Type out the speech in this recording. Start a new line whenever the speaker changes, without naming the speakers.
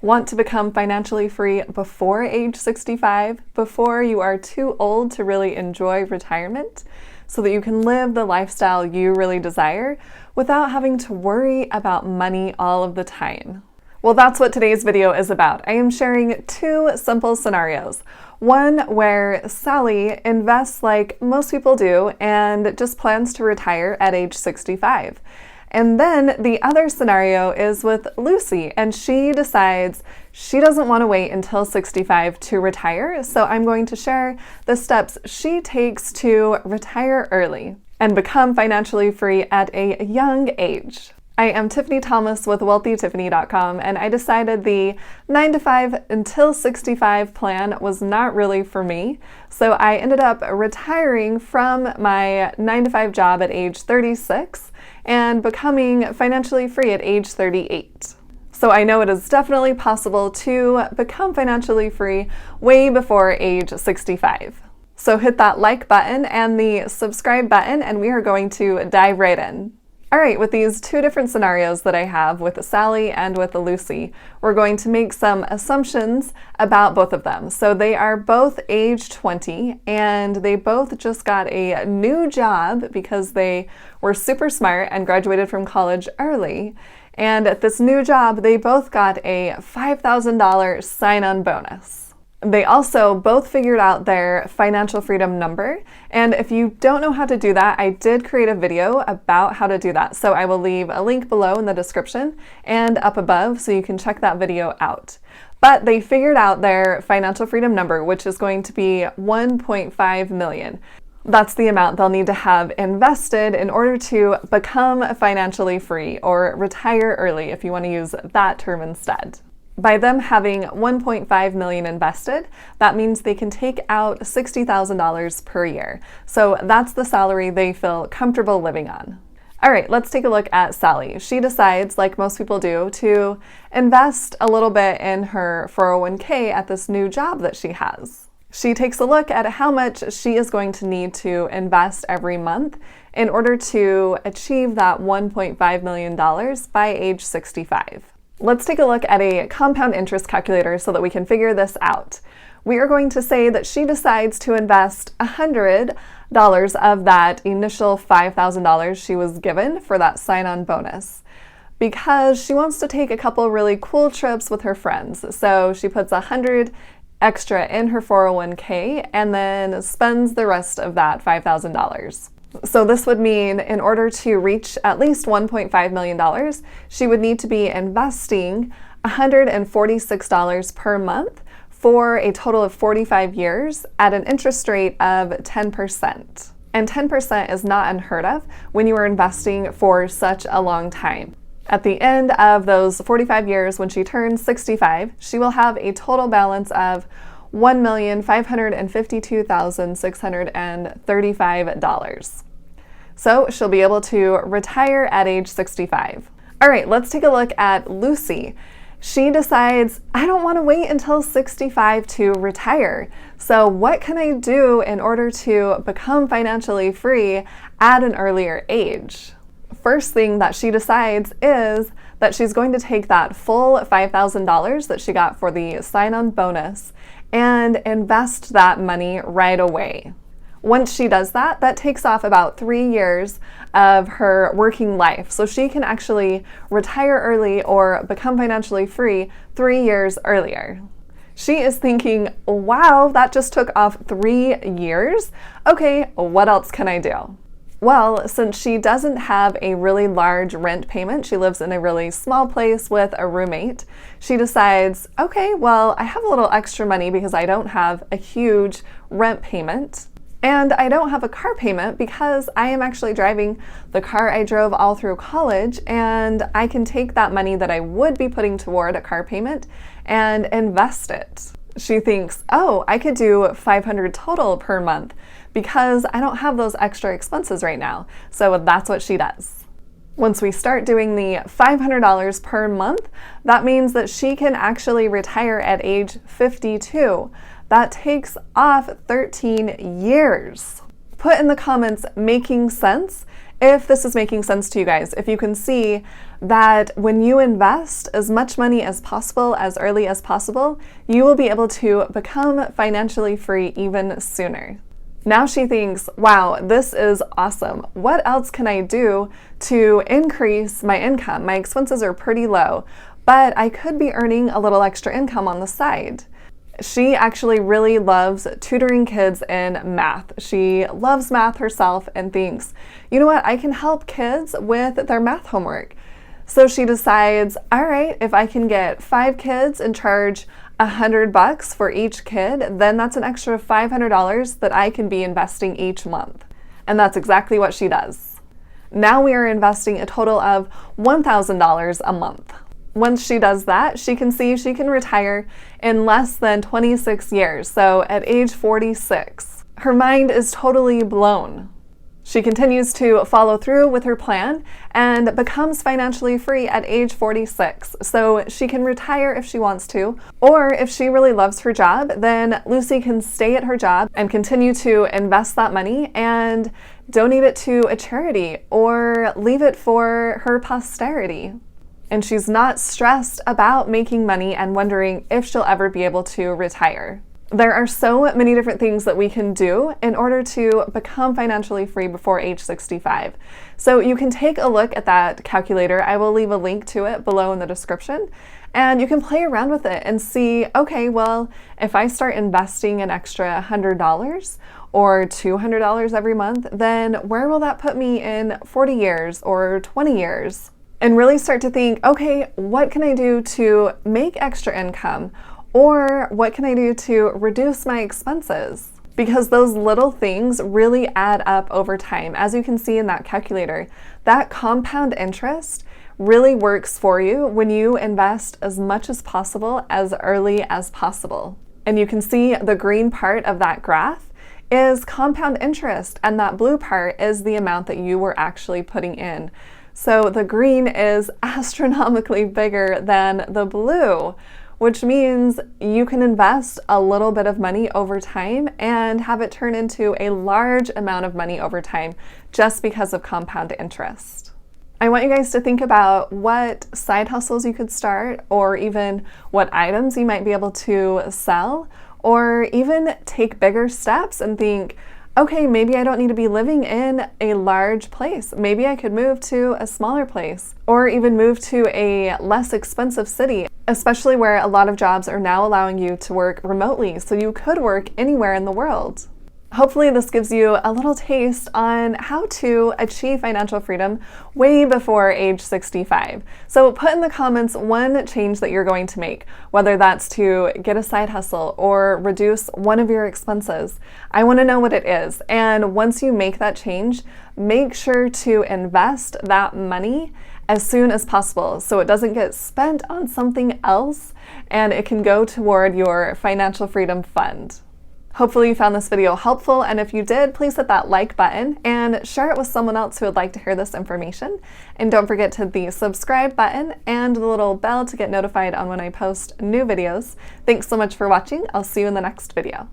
Want to become financially free before age 65, before you are too old to really enjoy retirement, so that you can live the lifestyle you really desire without having to worry about money all of the time? Well, that's what today's video is about. I am sharing two simple scenarios. One where Sally invests like most people do and just plans to retire at age 65. And then the other scenario is with Lucy, and she decides she doesn't want to wait until 65 to retire, so I'm going to share the steps she takes to retire early and become financially free at a young age. I am Tiffany Thomas with WealthyTiffany.com, and I decided the 9 to 5 until 65 plan was not really for me, so I ended up retiring from my 9 to 5 job at age 36 and becoming financially free at age 38. So I know it is definitely possible to become financially free way before age 65. So hit that like button and the subscribe button, and we are going to dive right in. All right, with these two different scenarios that I have with Sally and with Lucy, we're going to make some assumptions about both of them. So they are both age 20 and they both just got a new job because they were super smart and graduated from college early. And at this new job, they both got a $5,000 sign-on bonus. They also both figured out their financial freedom number, and if you don't know how to do that, I did create a video about how to do that, so I will leave a link below in the description and up above so you can check that video out. But they figured out their financial freedom number, which is going to be 1.5 million. That's the amount they'll need to have invested in order to become financially free, or retire early if you want to use that term instead. By them having 1.5 million invested, that means they can take out $60,000 per year. So that's the salary they feel comfortable living on. All right, let's take a look at Sally. She decides, like most people do, to invest a little bit in her 401k at this new job that she has. She takes a look at how much she is going to need to invest every month in order to achieve that $1.5 million by age 65. Let's take a look at a compound interest calculator so that we can figure this out. We are going to say that she decides to invest $100 of that initial $5,000 she was given for that sign-on bonus because she wants to take a couple really cool trips with her friends. So she puts $100 extra in her 401k and then spends the rest of that $5,000. So this would mean in order to reach at least $1.5 million, she would need to be investing $146 per month for a total of 45 years at an interest rate of 10%. And 10% is not unheard of when you are investing for such a long time. At the end of those 45 years, when she turns 65, she will have a total balance of $1,552,635. So she'll be able to retire at age 65. All right, let's take a look at Lucy. She decides, I don't want to wait until 65 to retire. So what can I do in order to become financially free at an earlier age? First thing that she decides is that she's going to take that full $5,000 that she got for the sign-on bonus and invest that money right away. Once she does that, that takes off about 3 years of her working life. So she can actually retire early or become financially free 3 years earlier. She is thinking, wow, that just took off 3 years. Okay, what else can I do? Well, since she doesn't have a really large rent payment, she lives in a really small place with a roommate, she decides, okay, well, I have a little extra money because I don't have a huge rent payment. And I don't have a car payment because I am actually driving the car I drove all through college, and I can take that money that I would be putting toward a car payment and invest it. She thinks, oh, I could do $500 total per month because I don't have those extra expenses right now. So that's what she does. Once we start doing the $500 per month, that means that she can actually retire at age 52. That takes off 13 years. Put in the comments, making sense, if this is making sense to you guys, if you can see that when you invest as much money as possible, as early as possible, you will be able to become financially free even sooner. Now she thinks, wow, this is awesome. What else can I do to increase my income? My expenses are pretty low, but I could be earning a little extra income on the side. She actually really loves tutoring kids in math. She loves math herself and thinks, you know what, I can help kids with their math homework. So she decides, all right, if I can get 5 kids and charge $100 for each kid, then that's an extra $500 that I can be investing each month. And that's exactly what she does. Now we are investing a total of $1,000 a month. Once she does that, she can see she can retire in less than 26 years, so at age 46. Her mind is totally blown. She continues to follow through with her plan and becomes financially free at age 46. So she can retire if she wants to, or if she really loves her job, then Lucy can stay at her job and continue to invest that money and donate it to a charity or leave it for her posterity. And she's not stressed about making money and wondering if she'll ever be able to retire. There are so many different things that we can do in order to become financially free before age 65. So you can take a look at that calculator. I will leave a link to it below in the description, and you can play around with it and see, okay, well, if I start investing an extra $100 or $200 every month, then where will that put me in 40 years or 20 years? And really start to think, okay, what can I do to make extra income? Or what can I do to reduce my expenses? Because those little things really add up over time. As you can see in that calculator, that compound interest really works for you when you invest as much as possible as early as possible. And you can see the green part of that graph is compound interest, and that blue part is the amount that you were actually putting in. So the green is astronomically bigger than the blue, which means you can invest a little bit of money over time and have it turn into a large amount of money over time just because of compound interest. I want you guys to think about what side hustles you could start, or even what items you might be able to sell, or even take bigger steps and think, okay, maybe I don't need to be living in a large place. Maybe I could move to a smaller place, or even move to a less expensive city, especially where a lot of jobs are now allowing you to work remotely, so you could work anywhere in the world. Hopefully this gives you a little taste on how to achieve financial freedom way before age 65. So put in the comments one change that you're going to make, whether that's to get a side hustle or reduce one of your expenses. I want to know what it is. And once you make that change, make sure to invest that money as soon as possible so it doesn't get spent on something else and it can go toward your financial freedom fund. Hopefully you found this video helpful, and if you did, please hit that like button and share it with someone else who would like to hear this information. And don't forget to hit the subscribe button and the little bell to get notified on when I post new videos. Thanks so much for watching. I'll see you in the next video.